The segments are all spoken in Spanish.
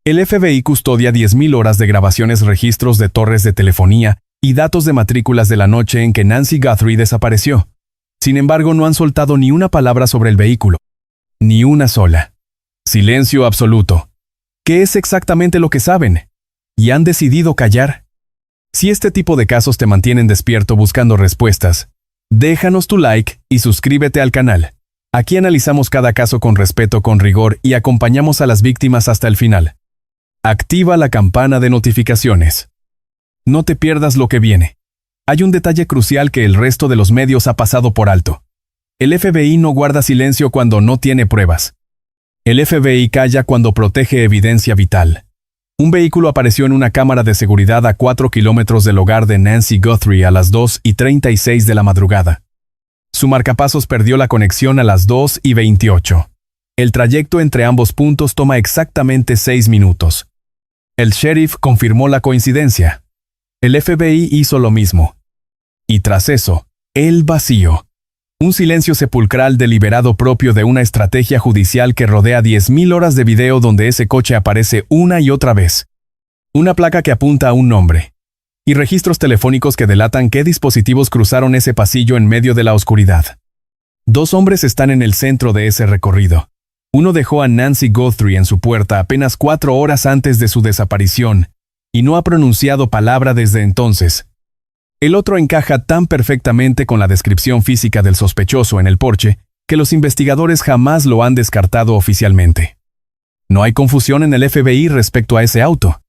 El FBI custodia 10.000 horas de grabaciones, registros de torres de telefonía y datos de matrículas de la noche en que Nancy Guthrie desapareció. Sin embargo, no han soltado ni una palabra sobre el vehículo. Ni una sola. Silencio absoluto. ¿Qué es exactamente lo que saben? ¿Y han decidido callar? Si este tipo de casos te mantienen despierto buscando respuestas, déjanos tu like y suscríbete al canal. Aquí analizamos cada caso con respeto, con rigor y acompañamos a las víctimas hasta el final. Activa la campana de notificaciones. No te pierdas lo que viene. Hay un detalle crucial que el resto de los medios ha pasado por alto. El FBI no guarda silencio cuando no tiene pruebas. El FBI calla cuando protege evidencia vital. Un vehículo apareció en una cámara de seguridad a 4 kilómetros del hogar de Nancy Guthrie a las 2:36 de la madrugada. Su marcapasos perdió la conexión a las 2:28. El trayecto entre ambos puntos toma exactamente 6 minutos. El sheriff confirmó la coincidencia. El FBI hizo lo mismo. Y tras eso, el vacío. Un silencio sepulcral deliberado propio de una estrategia judicial que rodea 10.000 horas de video donde ese coche aparece una y otra vez. Una placa que apunta a un nombre. Y registros telefónicos que delatan qué dispositivos cruzaron ese pasillo en medio de la oscuridad. 2 hombres están en el centro de ese recorrido. Uno dejó a Nancy Guthrie en su puerta apenas 4 horas antes de su desaparición, y no ha pronunciado palabra desde entonces. El otro encaja tan perfectamente con la descripción física del sospechoso en el porche que los investigadores jamás lo han descartado oficialmente. No hay confusión en el FBI respecto a ese auto.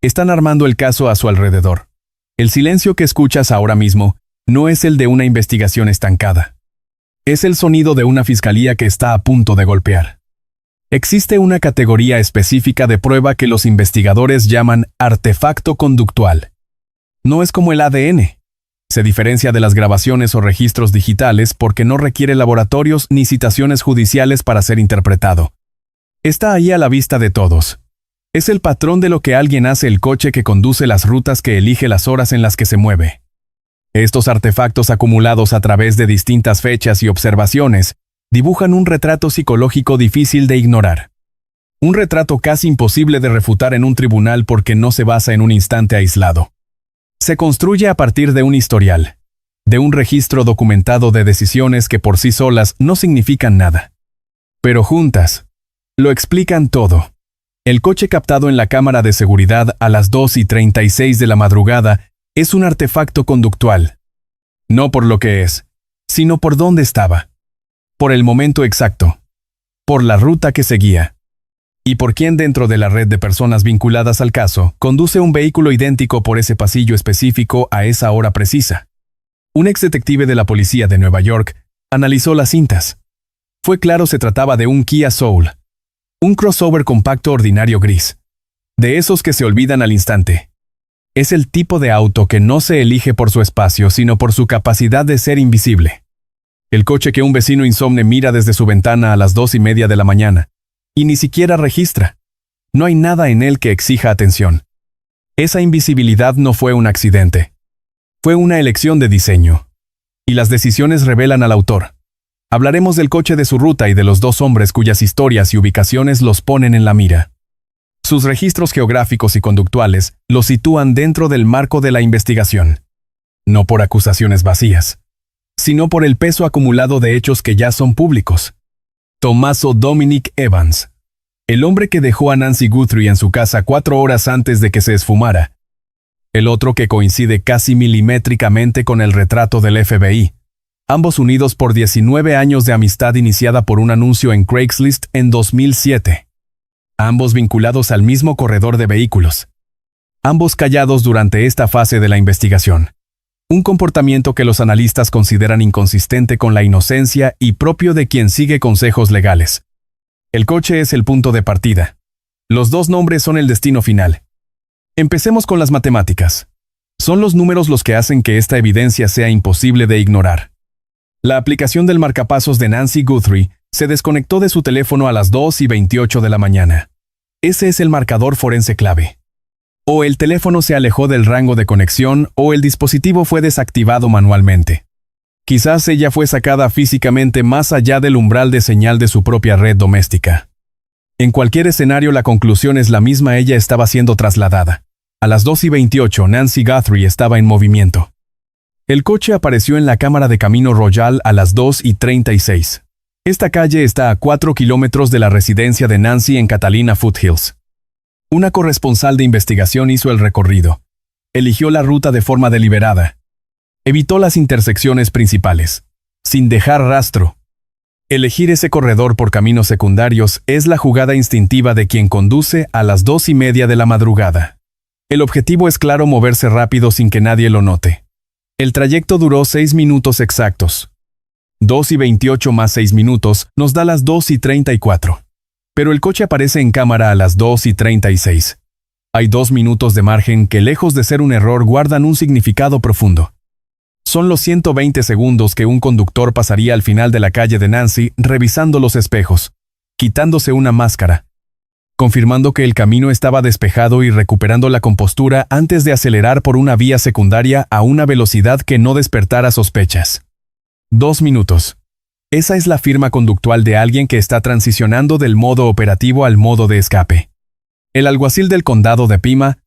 Están armando el caso a su alrededor. El silencio que escuchas ahora mismo no es el de una investigación estancada. Es el sonido de una fiscalía que está a punto de golpear. Existe una categoría específica de prueba que los investigadores llaman artefacto conductual. No es como el ADN. Se diferencia de las grabaciones o registros digitales porque no requiere laboratorios ni citaciones judiciales para ser interpretado. Está ahí a la vista de todos. Es el patrón de lo que alguien hace el coche que conduce las rutas, que elige las horas en las que se mueve. Estos artefactos acumulados a través de distintas fechas y observaciones dibujan un retrato psicológico difícil de ignorar. Un retrato casi imposible de refutar en un tribunal porque no se basa en un instante aislado. Se construye a partir de un historial, de un registro documentado de decisiones que por sí solas no significan nada. Pero juntas, lo explican todo. El coche captado en la cámara de seguridad a las 2:36 de la madrugada es un artefacto conductual. No por lo que es, sino por dónde estaba. Por el momento exacto. Por la ruta que seguía. Y por quién dentro de la red de personas vinculadas al caso conduce un vehículo idéntico por ese pasillo específico a esa hora precisa. Un exdetective de la policía de Nueva York analizó las cintas. Fue claro, se trataba de un Kia Soul. Un crossover compacto ordinario gris. De esos que se olvidan al instante. Es el tipo de auto que no se elige por su espacio, sino por su capacidad de ser invisible. El coche que un vecino insomne mira desde su ventana a las 2:30 de la mañana, y ni siquiera registra. No hay nada en él que exija atención. Esa invisibilidad no fue un accidente. Fue una elección de diseño. Y las decisiones revelan al autor. Hablaremos del coche, de su ruta y de los 2 hombres cuyas historias y ubicaciones los ponen en la mira. Sus registros geográficos y conductuales los sitúan dentro del marco de la investigación. No por acusaciones vacías, sino por el peso acumulado de hechos que ya son públicos. Tommaso Dominic Evans, el hombre que dejó a Nancy Guthrie en su casa 4 horas antes de que se esfumara. El otro que coincide casi milimétricamente con el retrato del FBI. Ambos unidos por 19 años de amistad iniciada por un anuncio en Craigslist en 2007. Ambos vinculados al mismo corredor de vehículos. Ambos callados durante esta fase de la investigación. Un comportamiento que los analistas consideran inconsistente con la inocencia y propio de quien sigue consejos legales. El coche es el punto de partida. Los 2 nombres son el destino final. Empecemos con las matemáticas. Son los números los que hacen que esta evidencia sea imposible de ignorar. La aplicación del marcapasos de Nancy Guthrie se desconectó de su teléfono a las 2:28 de la mañana. Ese es el marcador forense clave. O el teléfono se alejó del rango de conexión o el dispositivo fue desactivado manualmente. Quizás ella fue sacada físicamente más allá del umbral de señal de su propia red doméstica. En cualquier escenario la conclusión es la misma, ella estaba siendo trasladada. A las 2:28 Nancy Guthrie estaba en movimiento. El coche apareció en la cámara de Camino Royal a las 2:36. Esta calle está a 4 kilómetros de la residencia de Nancy en Catalina Foothills. Una corresponsal de investigación hizo el recorrido. Eligió la ruta de forma deliberada. Evitó las intersecciones principales, sin dejar rastro. Elegir ese corredor por caminos secundarios es la jugada instintiva de quien conduce a las 2:30 de la madrugada. El objetivo es claro: moverse rápido sin que nadie lo note. El trayecto duró 6 minutos exactos. 2:28 más 6 minutos nos da las 2:34. Pero el coche aparece en cámara a las 2:36. Hay 2 minutos de margen que, lejos de ser un error, guardan un significado profundo. Son los 120 segundos que un conductor pasaría al final de la calle de Nancy revisando los espejos, quitándose una máscara, confirmando que el camino estaba despejado y recuperando la compostura antes de acelerar por una vía secundaria a una velocidad que no despertara sospechas. 2 minutos. Esa es la firma conductual de alguien que está transicionando del modo operativo al modo de escape. El alguacil del condado de Pima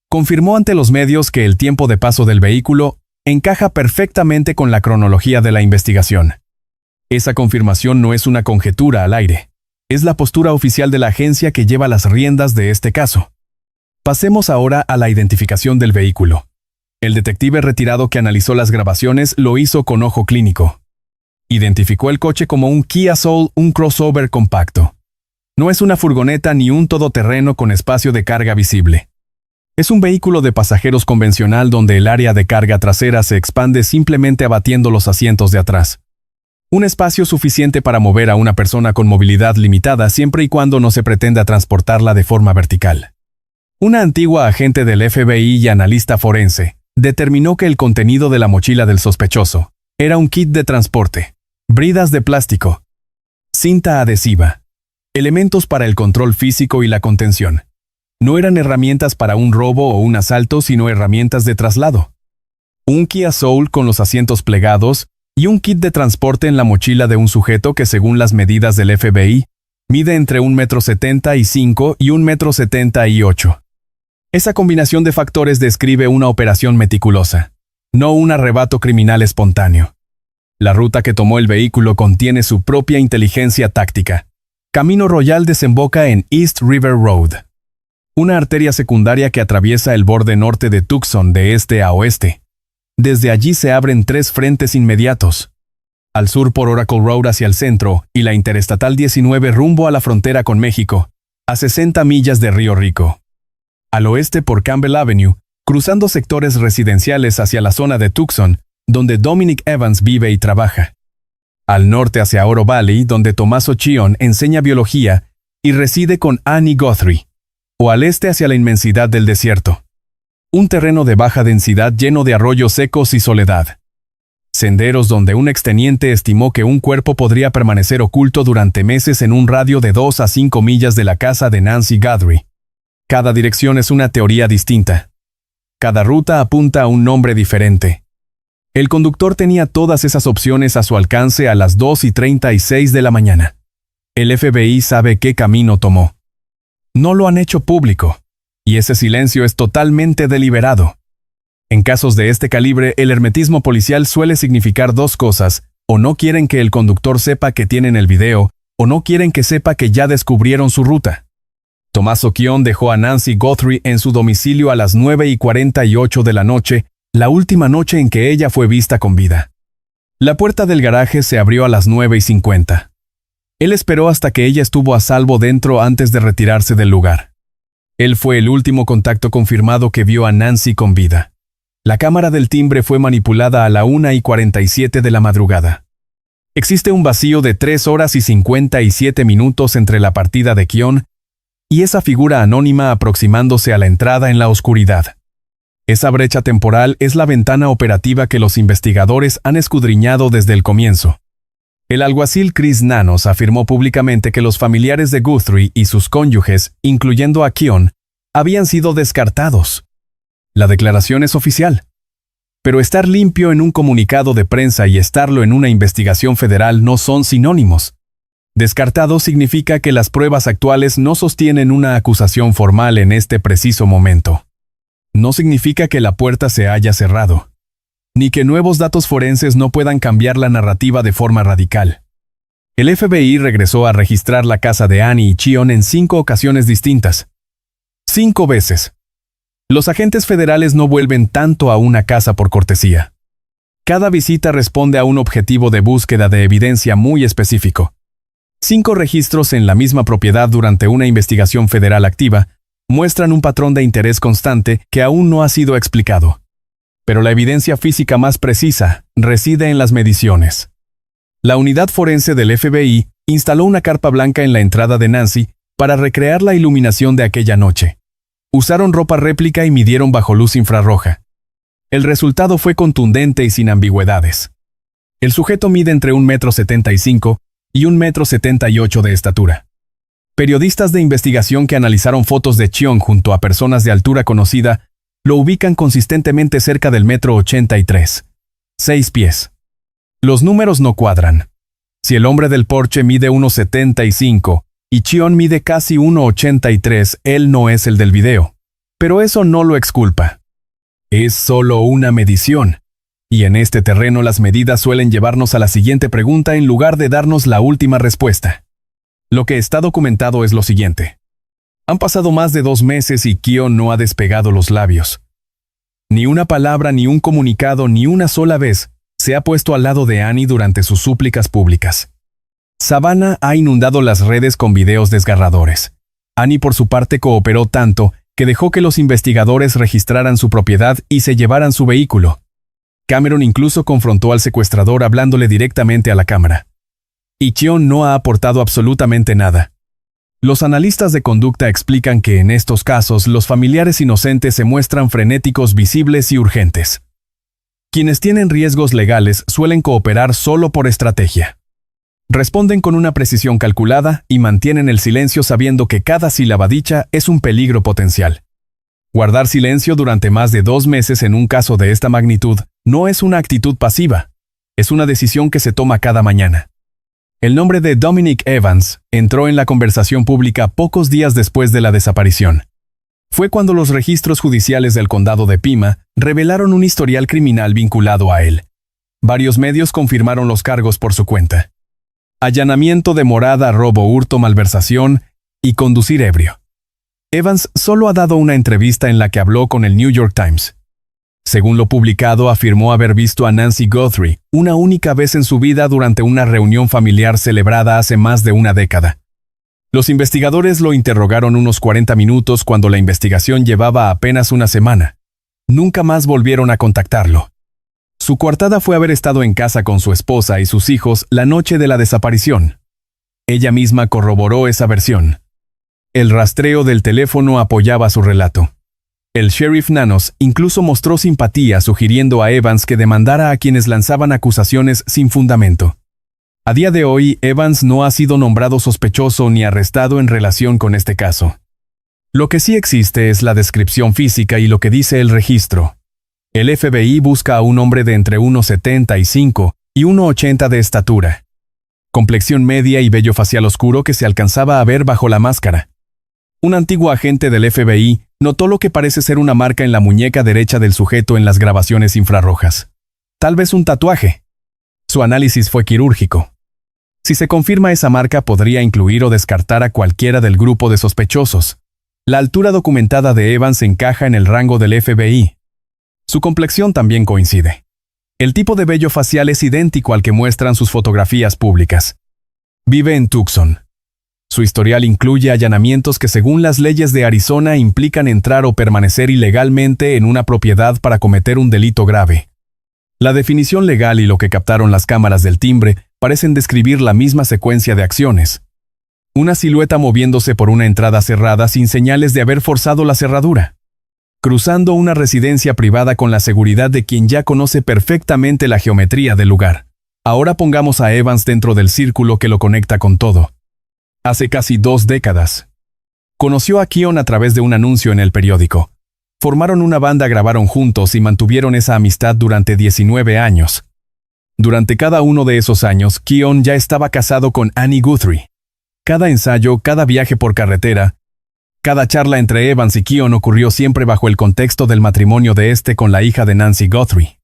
confirmó ante los medios que el tiempo de paso del vehículo encaja perfectamente con la cronología de la investigación. Esa confirmación no es una conjetura al aire. Es la postura oficial de la agencia que lleva las riendas de este caso. Pasemos ahora a la identificación del vehículo. El detective retirado que analizó las grabaciones lo hizo con ojo clínico. Identificó el coche como un Kia Soul, un crossover compacto. No es una furgoneta ni un todoterreno con espacio de carga visible. Es un vehículo de pasajeros convencional donde el área de carga trasera se expande simplemente abatiendo los asientos de atrás. Un espacio suficiente para mover a una persona con movilidad limitada siempre y cuando no se pretenda transportarla de forma vertical. Una antigua agente del FBI y analista forense determinó que el contenido de la mochila del sospechoso era un kit de transporte, bridas de plástico, cinta adhesiva, elementos para el control físico y la contención. No eran herramientas para un robo o un asalto, sino herramientas de traslado. Un Kia Soul con los asientos plegados y un kit de transporte en la mochila de un sujeto que, según las medidas del FBI, mide entre 1,75 m y 1,78 m. Esa combinación de factores describe una operación meticulosa, no un arrebato criminal espontáneo. La ruta que tomó el vehículo contiene su propia inteligencia táctica. Camino Royal desemboca en East River Road, una arteria secundaria que atraviesa el borde norte de Tucson de este a oeste. Desde allí se abren 3 frentes inmediatos. Al sur por Oracle Road hacia el centro y la Interestatal 19 rumbo a la frontera con México, a 60 millas de Río Rico. Al oeste por Campbell Avenue, cruzando sectores residenciales hacia la zona de Tucson, donde Dominic Evans vive y trabaja. Al norte hacia Oro Valley, donde Tommaso Chion enseña biología y reside con Annie Guthrie. O al este hacia la inmensidad del desierto. Un terreno de baja densidad lleno de arroyos secos y soledad. Senderos donde un exteniente estimó que un cuerpo podría permanecer oculto durante meses en un radio de 2 a 5 millas de la casa de Nancy Guthrie. Cada dirección es una teoría distinta. Cada ruta apunta a un nombre diferente. El conductor tenía todas esas opciones a su alcance a las 2:36 de la mañana. El FBI sabe qué camino tomó. No lo han hecho público, y ese silencio es totalmente deliberado. En casos de este calibre, el hermetismo policial suele significar 2 cosas: o no quieren que el conductor sepa que tienen el video, o no quieren que sepa que ya descubrieron su ruta. Tommaso Chion dejó a Nancy Guthrie en su domicilio a las 9:48 de la noche, la última noche en que ella fue vista con vida. La puerta del garaje se abrió a las 9:50. Él esperó hasta que ella estuvo a salvo dentro antes de retirarse del lugar. Él fue el último contacto confirmado que vio a Nancy con vida. La cámara del timbre fue manipulada a la 1:47 de la madrugada. Existe un vacío de 3 horas y 57 minutos entre la partida de Chion y esa figura anónima aproximándose a la entrada en la oscuridad. Esa brecha temporal es la ventana operativa que los investigadores han escudriñado desde el comienzo. El alguacil Chris Nanos afirmó públicamente que los familiares de Guthrie y sus cónyuges, incluyendo a Chion, habían sido descartados. La declaración es oficial. Pero estar limpio en un comunicado de prensa y estarlo en una investigación federal no son sinónimos. Descartado significa que las pruebas actuales no sostienen una acusación formal en este preciso momento. No significa que la puerta se haya cerrado, ni que nuevos datos forenses no puedan cambiar la narrativa de forma radical. El FBI regresó a registrar la casa de Annie y Cheon en 5 ocasiones distintas. 5 veces. Los agentes federales no vuelven tanto a una casa por cortesía. Cada visita responde a un objetivo de búsqueda de evidencia muy específico. 5 registros en la misma propiedad durante una investigación federal activa muestran un patrón de interés constante que aún no ha sido explicado. Pero la evidencia física más precisa reside en las mediciones. La unidad forense del FBI instaló una carpa blanca en la entrada de Nancy para recrear la iluminación de aquella noche. Usaron ropa réplica y midieron bajo luz infrarroja. El resultado fue contundente y sin ambigüedades. El sujeto mide entre 1,75 m y 1,78 m de estatura. Periodistas de investigación que analizaron fotos de Cheon junto a personas de altura conocida lo ubican consistentemente cerca del 1,83 m, 6 pies. Los números no cuadran. Si el hombre del porche mide 1,75 y Cheon mide casi 1,83, él no es el del video. Pero eso no lo exculpa. Es solo una medición. Y en este terreno las medidas suelen llevarnos a la siguiente pregunta en lugar de darnos la última respuesta. Lo que está documentado es lo siguiente. Han pasado más de 2 meses y Cheon no ha despegado los labios. Ni una palabra, ni un comunicado, ni una sola vez se ha puesto al lado de Annie durante sus súplicas públicas. Savannah ha inundado las redes con videos desgarradores. Annie por su parte cooperó tanto que dejó que los investigadores registraran su propiedad y se llevaran su vehículo. Cameron incluso confrontó al secuestrador hablándole directamente a la cámara. Y Cheon no ha aportado absolutamente nada. Los analistas de conducta explican que en estos casos los familiares inocentes se muestran frenéticos, visibles y urgentes. Quienes tienen riesgos legales suelen cooperar solo por estrategia. Responden con una precisión calculada y mantienen el silencio sabiendo que cada sílaba dicha es un peligro potencial. Guardar silencio durante más de 2 meses en un caso de esta magnitud no es una actitud pasiva, es una decisión que se toma cada mañana. El nombre de Dominic Evans entró en la conversación pública pocos días después de la desaparición. Fue cuando los registros judiciales del condado de Pima revelaron un historial criminal vinculado a él. Varios medios confirmaron los cargos por su cuenta. Allanamiento de morada, robo, hurto, malversación y conducir ebrio. Evans solo ha dado una entrevista en la que habló con el New York Times. Según lo publicado, afirmó haber visto a Nancy Guthrie una única vez en su vida durante una reunión familiar celebrada hace más de una década. Los investigadores lo interrogaron unos 40 minutos cuando la investigación llevaba apenas una semana. Nunca más volvieron a contactarlo. Su coartada fue haber estado en casa con su esposa y sus hijos la noche de la desaparición. Ella misma corroboró esa versión. El rastreo del teléfono apoyaba su relato. El sheriff Nanos incluso mostró simpatía sugiriendo a Evans que demandara a quienes lanzaban acusaciones sin fundamento. A día de hoy, Evans no ha sido nombrado sospechoso ni arrestado en relación con este caso. Lo que sí existe es la descripción física y lo que dice el registro. El FBI busca a un hombre de entre 1,75 y 1,80 de estatura. Complexión media y vello facial oscuro que se alcanzaba a ver bajo la máscara. Un antiguo agente del FBI notó lo que parece ser una marca en la muñeca derecha del sujeto en las grabaciones infrarrojas. Tal vez un tatuaje. Su análisis fue quirúrgico. Si se confirma esa marca, podría incluir o descartar a cualquiera del grupo de sospechosos. La altura documentada de Evans encaja en el rango del FBI. Su complexión también coincide. El tipo de vello facial es idéntico al que muestran sus fotografías públicas. Vive en Tucson. Su historial incluye allanamientos que según las leyes de Arizona implican entrar o permanecer ilegalmente en una propiedad para cometer un delito grave. La definición legal y lo que captaron las cámaras del timbre parecen describir la misma secuencia de acciones. Una silueta moviéndose por una entrada cerrada sin señales de haber forzado la cerradura. Cruzando una residencia privada con la seguridad de quien ya conoce perfectamente la geometría del lugar. Ahora pongamos a Evans dentro del círculo que lo conecta con todo. Hace casi 2 décadas. Conoció a Cheon a través de un anuncio en el periódico. Formaron una banda, grabaron juntos y mantuvieron esa amistad durante 19 años. Durante cada uno de esos años, Keon ya estaba casado con Annie Guthrie. Cada ensayo, cada viaje por carretera, cada charla entre Evans y Keon ocurrió siempre bajo el contexto del matrimonio de este con la hija de Nancy Guthrie.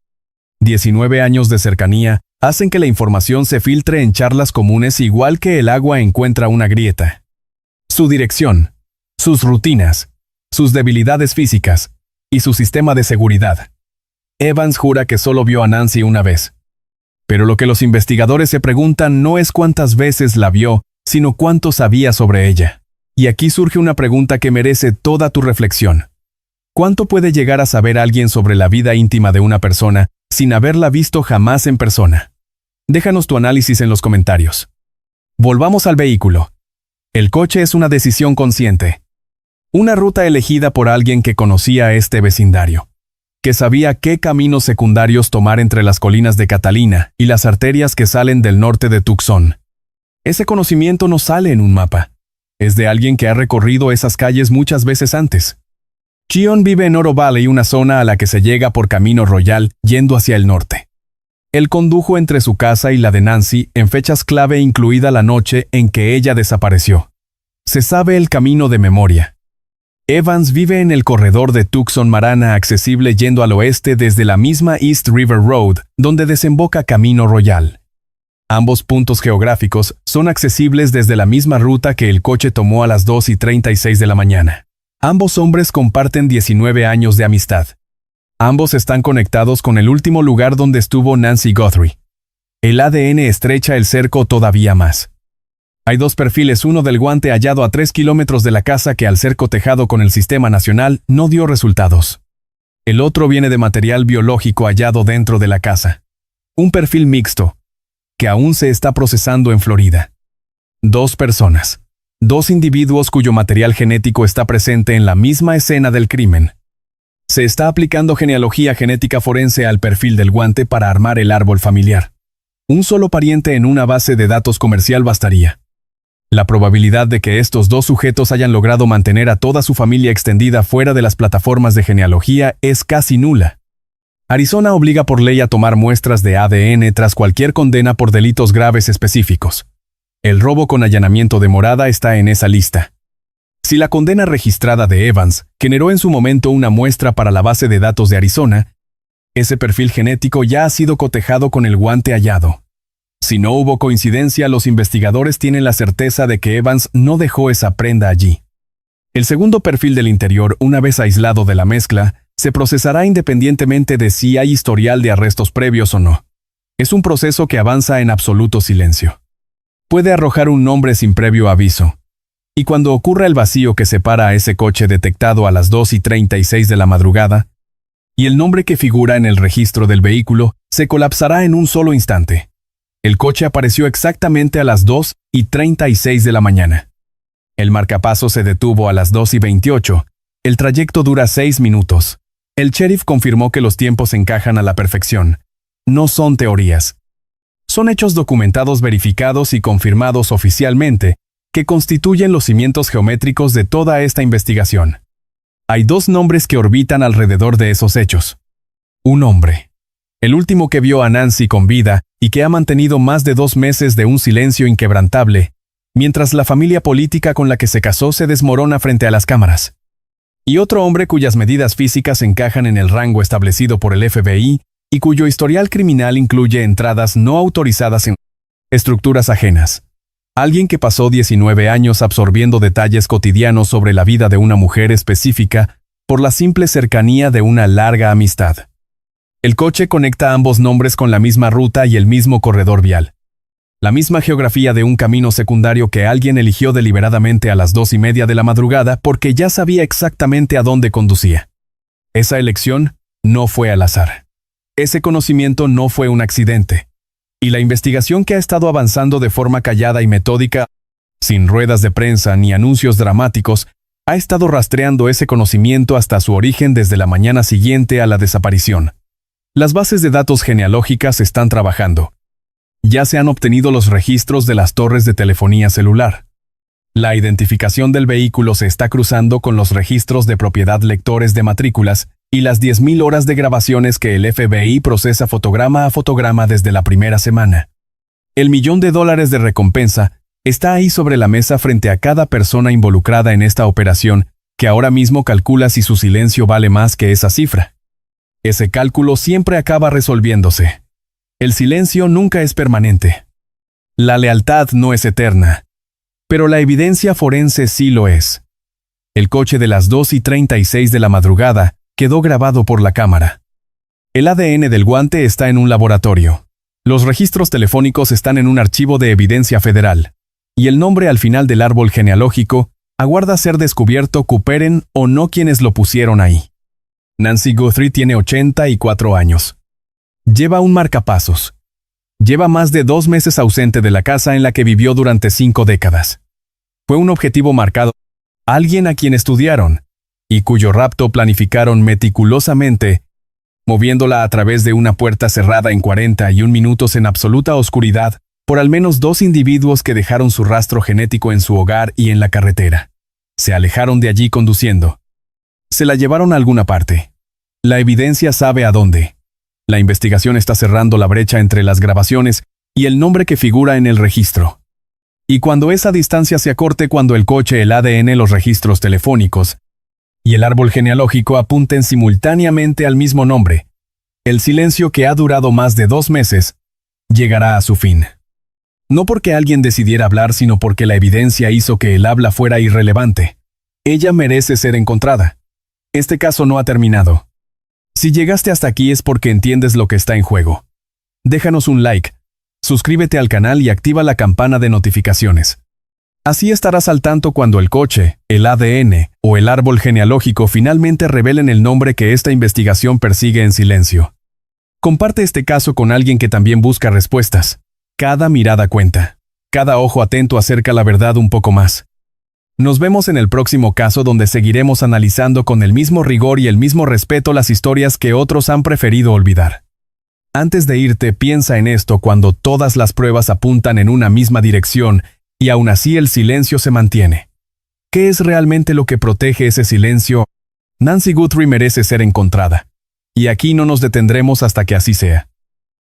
19 años de cercanía hacen que la información se filtre en charlas comunes igual que el agua encuentra una grieta. Su dirección, sus rutinas, sus debilidades físicas y su sistema de seguridad. Evans jura que solo vio a Nancy una vez. Pero lo que los investigadores se preguntan no es cuántas veces la vio, sino cuánto sabía sobre ella. Y aquí surge una pregunta que merece toda tu reflexión. ¿Cuánto puede llegar a saber alguien sobre la vida íntima de una persona sin haberla visto jamás en persona? Déjanos tu análisis en los comentarios. Volvamos al vehículo. El coche es una decisión consciente. Una ruta elegida por alguien que conocía este vecindario, que sabía qué caminos secundarios tomar entre las colinas de Catalina y las arterias que salen del norte de Tucson. Ese conocimiento no sale en un mapa. Es de alguien que ha recorrido esas calles muchas veces antes. Keon vive en Oro Valley, una zona a la que se llega por Camino Royal yendo hacia el norte. Él condujo entre su casa y la de Nancy en fechas clave, incluida la noche en que ella desapareció. Se sabe el camino de memoria. Evans vive en el corredor de Tucson-Marana, accesible yendo al oeste desde la misma East River Road, donde desemboca Camino Royal. Ambos puntos geográficos son accesibles desde la misma ruta que el coche tomó a las 2:36 de la mañana. Ambos hombres comparten 19 años de amistad. Ambos están conectados con el último lugar donde estuvo Nancy Guthrie. El ADN estrecha el cerco todavía más. Hay dos perfiles, uno del guante hallado a 3 kilómetros de la casa que al ser cotejado con el Sistema Nacional no dio resultados. El otro viene de material biológico hallado dentro de la casa. Un perfil mixto, que aún se está procesando en Florida. Dos personas. Dos individuos cuyo material genético está presente en la misma escena del crimen. Se está aplicando genealogía genética forense al perfil del guante para armar el árbol familiar. Un solo pariente en una base de datos comercial bastaría. La probabilidad de que estos dos sujetos hayan logrado mantener a toda su familia extendida fuera de las plataformas de genealogía es casi nula. Arizona obliga por ley a tomar muestras de ADN tras cualquier condena por delitos graves específicos. El robo con allanamiento de morada está en esa lista. Si la condena registrada de Evans generó en su momento una muestra para la base de datos de Arizona, ese perfil genético ya ha sido cotejado con el guante hallado. Si no hubo coincidencia, los investigadores tienen la certeza de que Evans no dejó esa prenda allí. El segundo perfil del interior, una vez aislado de la mezcla, se procesará independientemente de si hay historial de arrestos previos o no. Es un proceso que avanza en absoluto silencio. Puede arrojar un nombre sin previo aviso. Y cuando ocurra el vacío que separa a ese coche detectado a las 2:36 de la madrugada, y el nombre que figura en el registro del vehículo se colapsará en un solo instante. El coche apareció exactamente a las 2:36 de la mañana. El marcapasos se detuvo a las 2:28. El trayecto dura 6 minutos. El sheriff confirmó que los tiempos encajan a la perfección. No son teorías. Son hechos documentados, verificados y confirmados oficialmente, que constituyen los cimientos geométricos de toda esta investigación. Hay dos nombres que orbitan alrededor de esos hechos. Un hombre. El último que vio a Nancy con vida y que ha mantenido más de 2 meses de un silencio inquebrantable, mientras la familia política con la que se casó se desmorona frente a las cámaras. Y otro hombre cuyas medidas físicas encajan en el rango establecido por el FBI y cuyo historial criminal incluye entradas no autorizadas en estructuras ajenas. Alguien que pasó 19 años absorbiendo detalles cotidianos sobre la vida de una mujer específica por la simple cercanía de una larga amistad. El coche conecta ambos nombres con la misma ruta y el mismo corredor vial. La misma geografía de un camino secundario que alguien eligió deliberadamente a las 2:30 de la madrugada porque ya sabía exactamente a dónde conducía. Esa elección no fue al azar. Ese conocimiento no fue un accidente. Y la investigación que ha estado avanzando de forma callada y metódica, sin ruedas de prensa ni anuncios dramáticos, ha estado rastreando ese conocimiento hasta su origen desde la mañana siguiente a la desaparición. Las bases de datos genealógicas están trabajando. Ya se han obtenido los registros de las torres de telefonía celular. La identificación del vehículo se está cruzando con los registros de propiedad lectores de matrículas y las 10.000 horas de grabaciones que el FBI procesa fotograma a fotograma desde la primera semana. El $1.000.000 de recompensa está ahí sobre la mesa frente a cada persona involucrada en esta operación, que ahora mismo calcula si su silencio vale más que esa cifra. Ese cálculo siempre acaba resolviéndose. El silencio nunca es permanente. La lealtad no es eterna. Pero la evidencia forense sí lo es. El coche de las 2:36 de la madrugada quedó grabado por la cámara. El ADN del guante está en un laboratorio. Los registros telefónicos están en un archivo de evidencia federal. Y el nombre al final del árbol genealógico aguarda ser descubierto, cooperen o no quienes lo pusieron ahí. Nancy Guthrie tiene 84 años. Lleva un marcapasos. Lleva más de 2 meses ausente de la casa en la que vivió durante 5 décadas. Fue un objetivo marcado, alguien a quien estudiaron, y cuyo rapto planificaron meticulosamente, moviéndola a través de una puerta cerrada en 41 minutos en absoluta oscuridad, por al menos 2 individuos que dejaron su rastro genético en su hogar y en la carretera. Se alejaron de allí conduciendo. Se la llevaron a alguna parte. La evidencia sabe a dónde. La investigación está cerrando la brecha entre las grabaciones y el nombre que figura en el registro. Y cuando esa distancia se acorte, cuando el coche, el ADN, los registros telefónicos y el árbol genealógico apunten simultáneamente al mismo nombre, el silencio que ha durado más de 2 meses llegará a su fin. No porque alguien decidiera hablar, sino porque la evidencia hizo que el habla fuera irrelevante. Ella merece ser encontrada. Este caso no ha terminado. Si llegaste hasta aquí es porque entiendes lo que está en juego. Déjanos un like, suscríbete al canal y activa la campana de notificaciones. Así estarás al tanto cuando el coche, el ADN o el árbol genealógico finalmente revelen el nombre que esta investigación persigue en silencio. Comparte este caso con alguien que también busca respuestas. Cada mirada cuenta. Cada ojo atento acerca la verdad un poco más. Nos vemos en el próximo caso, donde seguiremos analizando con el mismo rigor y el mismo respeto las historias que otros han preferido olvidar. Antes de irte, piensa en esto: cuando todas las pruebas apuntan en una misma dirección y aún así el silencio se mantiene. ¿Qué es realmente lo que protege ese silencio? Nancy Guthrie merece ser encontrada. Y aquí no nos detendremos hasta que así sea.